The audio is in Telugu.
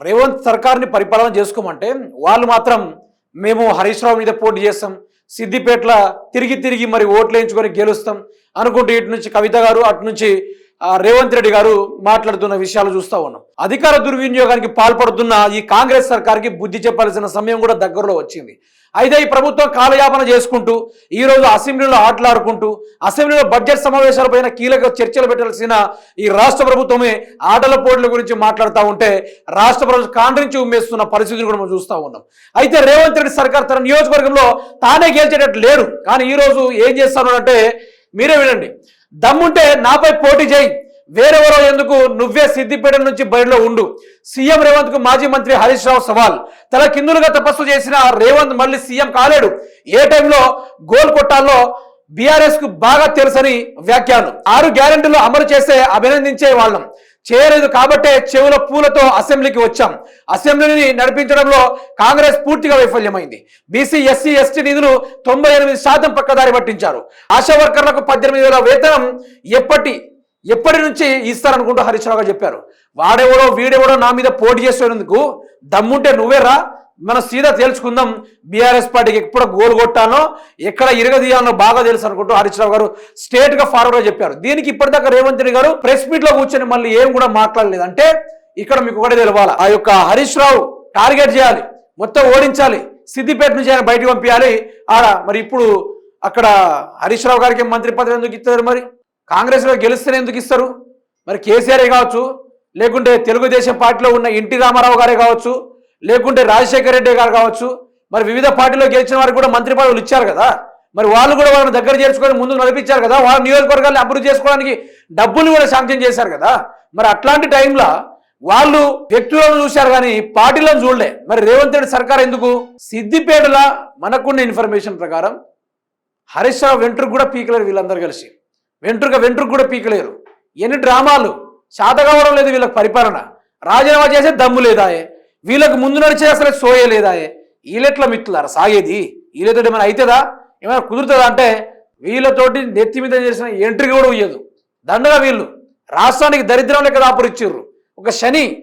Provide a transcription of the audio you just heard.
రేవంత్ సర్కార్ని పరిపాలన చేసుకోమంటే వాళ్ళు మాత్రం మేము హరీష్ రావు మీద పోటీ చేస్తాం, సిద్దిపేటలో తిరిగి తిరిగి మరి ఓట్లు వేయించుకొని గెలుస్తాం అనుకుంటూ ఇటు నుంచి కవిత గారు అటు నుంచి రేవంత్ రెడ్డి గారు మాట్లాడుతున్న విషయాలు చూస్తూ ఉన్నాం. అధికార దుర్వినియోగానికి పాల్పడుతున్న ఈ కాంగ్రెస్ సర్కార్కి బుద్ధి చెప్పాల్సిన సమయం కూడా దగ్గరలో వచ్చింది. అయితే ఈ ప్రభుత్వం కాలయాపన చేసుకుంటూ ఈరోజు అసెంబ్లీలో ఆటలాడుకుంటూ అసెంబ్లీలో బడ్జెట్ సమావేశాలపైన కీలక చర్చలు పెట్టాల్సిన ఈ రాష్ట్ర ప్రభుత్వమే ఆటల పోటీల గురించి మాట్లాడుతూ ఉంటే రాష్ట్ర ప్రభుత్వం కాండ్రించి ఉమ్మేస్తున్న పరిస్థితిని కూడా మనం చూస్తూ ఉన్నాం. అయితే రేవంత్ రెడ్డి సర్కార్ తన నియోజకవర్గంలో తానే గెలిచేటట్టు లేరు. కానీ ఈరోజు ఏం చేస్తాను అంటే మీరే వినండి. దమ్ముంటే నాపై పోటీ చేయి, వేరెవరో ఎందుకు, నువ్వే సిద్దిపేట నుంచి బయటలో ఉండు. సీఎం రేవంత్ కు మాజీ మంత్రి హరీష్ రావు సవాల్. తల కిందులుగా తపస్సు చేసిన రేవంత్ మళ్ళీ సీఎం కాలేడు. ఏ టైంలో గోల్ కొట్టాలో బీఆర్ఎస్ కు బాగా తెలుసని వ్యాఖ్యానం. 6 గ్యారెంటీలు అమలు చేస్తే అభినందించే వాళ్ళం, చేయలేదు కాబట్టే చెవుల పూలతో అసెంబ్లీకి వచ్చాం. అసెంబ్లీని నడిపించడంలో కాంగ్రెస్ పూర్తిగా వైఫల్యమైంది. బీసీ ఎస్సీ ఎస్టీ నిధులు 98% పక్కదారి పట్టించారు. ఆశా వర్కర్లకు 18,000 వేతనం ఎప్పటి నుంచి ఇస్తారనుకుంటూ హరీష్ రావు గారు చెప్పారు. వాడెవడో వీడెవడో నా మీద పోటీ చేసేందుకు దమ్ముంటే నువ్వేరా, మనం సీదా తేల్చుకుందాం. బీఆర్ఎస్ పార్టీకి ఎప్పుడు గోల్ కొట్టానో ఎక్కడ ఇరగదీయాలో బాగా తెలుసు అనుకుంటూ హరీష్ రావు గారు స్ట్రేట్ గా ఫార్వర్డ్ గా చెప్పారు. దీనికి ఇప్పటిదాకా రేవంత్ రెడ్డి గారు ప్రెస్ మీట్ లో కూర్చొని మళ్ళీ ఏం కూడా మాట్లాడలేదు. అంటే ఇక్కడ మీకు ఒకటే తెలవాలి, ఆ యొక్క హరీష్ రావు టార్గెట్ చేయాలి, మొత్తం ఓడించాలి, సిద్దిపేట నుంచి ఆయన బయటకు పంపించాలి. మరి ఇప్పుడు అక్కడ హరీష్ రావు గారికి మంత్రి పదవి ఎందుకు ఇస్తారు? మరి కాంగ్రెస్ లో గెలిస్తేనే ఎందుకు ఇస్తారు? మరి కేసీఆర్ కావచ్చు, లేకుంటే తెలుగుదేశం పార్టీలో ఉన్న ఎన్టీ రామారావు గారే కావచ్చు, లేకుంటే రాజశేఖర రెడ్డి గారు కావచ్చు, మరి వివిధ పార్టీలో గెలిచిన వారికి కూడా మంత్రి పదవులు ఇచ్చారు కదా. మరి వాళ్ళు కూడా వాళ్ళని దగ్గర చేర్చుకొని ముందుకు నడిపించారు కదా. వాళ్ళ నియోజకవర్గాన్ని అభివృద్ధి చేసుకోవడానికి డబ్బులు కూడా శాంక్షన్ చేశారు కదా. మరి అట్లాంటి టైంలో వాళ్ళు వ్యక్తులను చూశారు కానీ పార్టీలను చూడలే. మరి రేవంత్ రెడ్డి సర్కార్ ఎందుకు? సిద్దిపేటలో మనకున్న ఇన్ఫర్మేషన్ ప్రకారం హరీష్ రావు వెంట్రుకు కూడా పీకలేరు. వీళ్ళందరూ కలిసి వెంట్రుకు కూడా పీకలేరు. ఎన్ని డ్రామాలు, శాత కావడం లేదు వీళ్ళకి పరిపాలన. రాజీనామా చేసే దమ్ము లేదాయే, వీళ్ళకు ముందు నడిచే అసలు సోయే లేదాయే. వీళ్ళెట్లా మిత్రులారా సాగేది? వీళ్ళతో ఏమైనా అవుతుందా, ఏమైనా కుదురుతుందా? అంటే వీళ్ళతోటి నెత్తి మీద చేసిన ఎంట్రీ కూడా ఉయ్యదు. దండగా వీళ్ళు రాష్ట్రానికి దరిద్రం లెక్క దాపురిచ్చిర్రు. ఒక శని